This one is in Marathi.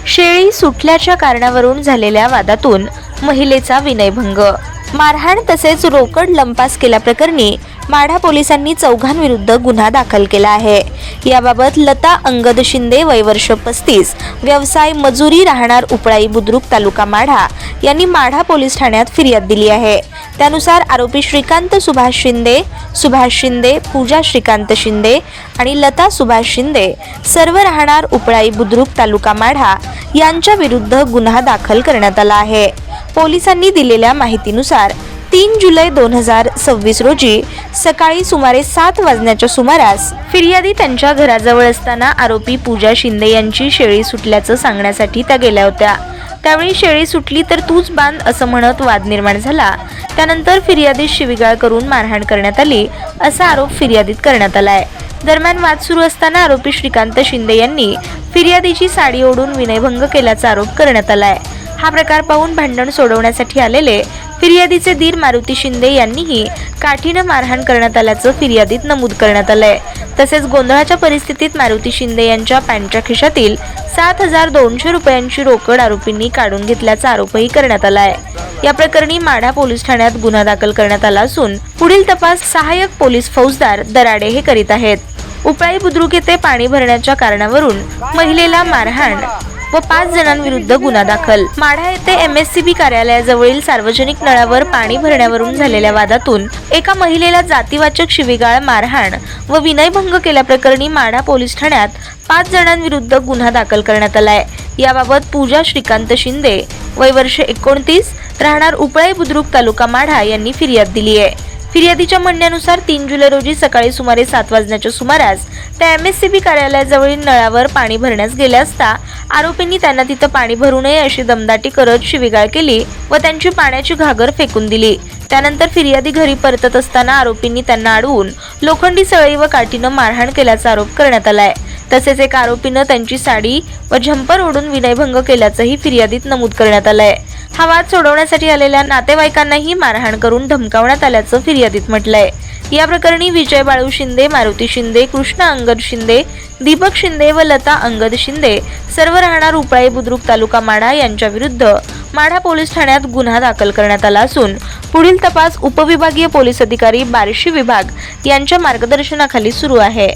शेळी सुटल्याच्या कारणावरून झालेल्या वादातून महिलेचा विनयभंग, मारहाण तसेच रोकड लंपास केल्याप्रकरणी माढा पोलिसांनी चौघांविरुद्ध गुन्हा दाखल केला आहे। याबाबत लता अंगद शिंदे वय वर्ष 35, व्यवसाय मजुरी, राहणार उपळाई बुद्रुक तालुका माढा यांनी माढा पोलीस ठाण्यात फिर्याद दिली आहे। त्यानुसार आरोपी श्रीकांत सुभाष शिंदे, पूजा श्रीकांत शिंदे आणि लता सुभाष शिंदे सर्व राहणार उपळाई बुद्रुक तालुका माढा यांच्या विरुद्ध गुन्हा दाखल करण्यात आला आहे। पोलिसांनी दिलेल्या माहितीनुसार 3 जुलै 2026 रोजी सकाळी सुमारे 7 वाजण्याच्या सुमारास फिर्यादी त्यांच्या घराजवळ असताना आरोपी पूजा शिंदे यांची शेळी सुटल्याचं सांगण्यासाठी त्या गेल्या होत्या। त्यावेळी शेळी सुटली तर तूच बांध असं म्हणत वाद निर्माण झाला। त्यानंतर फिर्यादीस शिवीगाळ करून मारहाण करण्यात आली असा आरोप फिर्यादीत करण्यात आलाय। दरम्यान वाद सुरू असताना आरोपी श्रीकांत शिंदे यांनी फिर्यादीची साडी ओढून विनयभंग केल्याचा आरोप करण्यात आलाय। हा प्रकार पाहून भांडण सोडवण्यासाठी आलेले फिर्यादीचे दीर मारुती शिंदे यांनीही काठीनं मारहाण करण्यात आल्याचं फिर्यादीत नमूद करण्यात आलंय। तसेच गोंधळाच्या परिस्थितीत मारुती शिंदे यांच्या पॅन्टच्या खिशातील 7,200 रुपयांची रोकड आरोपींनी काढून घेतल्याचा आरोपही करण्यात आलाय। या प्रकरणी माढा पोलीस ठाण्यात गुन्हा दाखल करण्यात आला असून पुढील तपास सहाय्यक पोलीस फौजदार दराडे हे करीत आहेत। उपळाई बुद्रुक येथे पाणी भरण्याच्या कारणावरून महिलेला मारहाण व 5 जणांविरुद्ध गुन्हा दाखल। माढा येथे MSCB कार्यालयाजवळील सार्वजनिक नळावर पाणी भरण्यावरून झालेल्या वादातून एका महिलेला जातीवाचक शिवीगाळ, मारहाण व विनयभंग केल्याप्रकरणी माढा पोलीस ठाण्यात 5 जणांविरुद्ध गुन्हा दाखल करण्यात आलाय। याबाबत पूजा श्रीकांत शिंदे वय वर्ष 29, राहणार उपळाई बुद्रुक तालुका माढा यांनी फिर्याद दिली आहे। फिर्यादीच्या म्हणण्यानुसार 3 जुलै रोजी सकाळी सुमारे 7 वाजण्याच्या सुमारास त्या MSCB कार्यालयाजवळील नळावर पाणी भरण्यास गेल्या असता आरोपींनी त्यांना तिथं पाणी भरू नये अशी दमदाटी करत शिवीगाळ केली व त्यांची पाण्याची घागर फेकून दिली। त्यानंतर फिर्यादी घरी परतत असताना आरोपींनी त्यांना अडवून लोखंडी सळई व काठीनं मारहाण केल्याचा आरोप करण्यात आलाय। तसेच एका आरोपीनं त्यांची साडी व झंपर ओढून विनयभंग केल्याचंही फिर्यादीत नमूद करण्यात आलंय। हा वाद सोडवण्यासाठी आलेल्या नातेवाईकांनाही मारहाण करून धमकावण्यात आल्याचं फिर्यादीत म्हटलंय। या प्रकरणी विजय बाळू शिंदे, मारुती शिंदे, कृष्ण अंगद शिंदे, दीपक शिंदे व लता अंगद शिंदे सर्व राहणार उपळाई बुद्रुक तालुका माढा यांच्या विरुद्ध माढा पोलीस ठाण्यात गुन्हा दाखल करण्यात आला असून पुढील तपास उपविभागीय पोलीस अधिकारी बार्शी विभाग यांच्या मार्गदर्शनाखाली सुरू आहे।